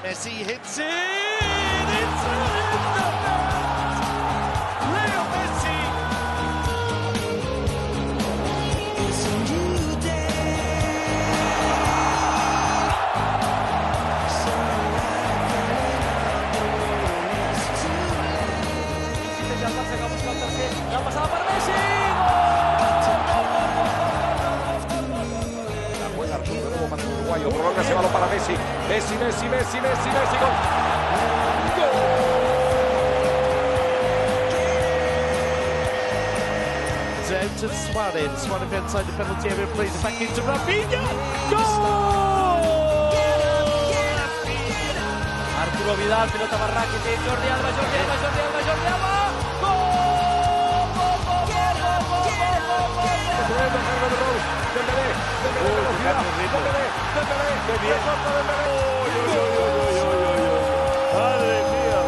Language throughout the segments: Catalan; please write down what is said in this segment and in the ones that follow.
Messi hits it! It's in the net! Leo Messi! It's a new day. So la pasada para Messi. La juega Arturo de nuevo para el uruguayo. Prolonga ese balón para Messi. Messi, gol. Out to Suarez. Suarez inside the penalty area, plays it back into Rafinha. Goal! Arturo Vidal, pelota para Rakitic, Jordi Alba. ¡Gol! Madre mía.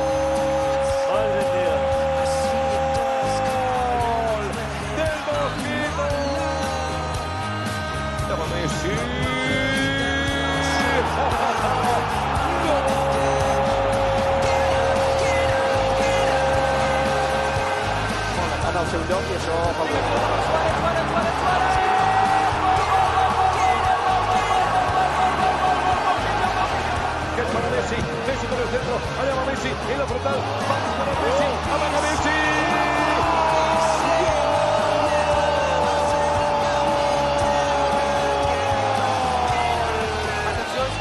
Messi. Ha dado el seu lloc i això que es para Messi por el centro, allá va Messi, en la frontal, vamos para Messi, amaga Messi.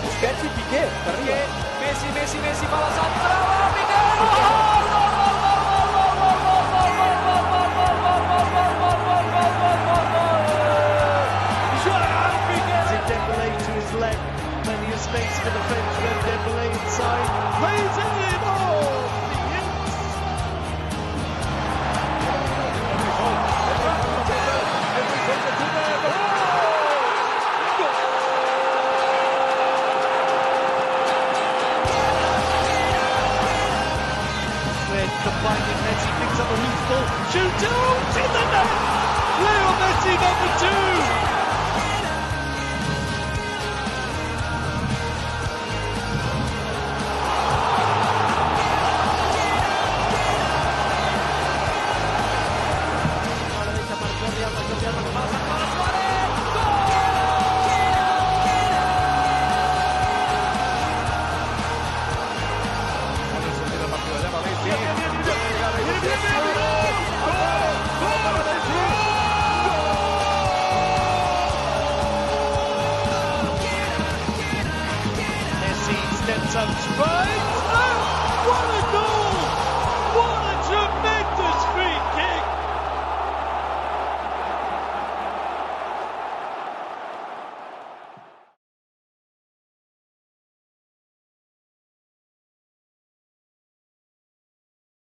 Busquets i Piqué, Messi, pala centrada, Piqué! Dembélé to his left, plenty of space for the Frenchman. Dembélé inside, plays it in. Oh, combined with Messi, picks up a loose ball, shoots out in the net. Leo Messi, number 2. Steps up straight.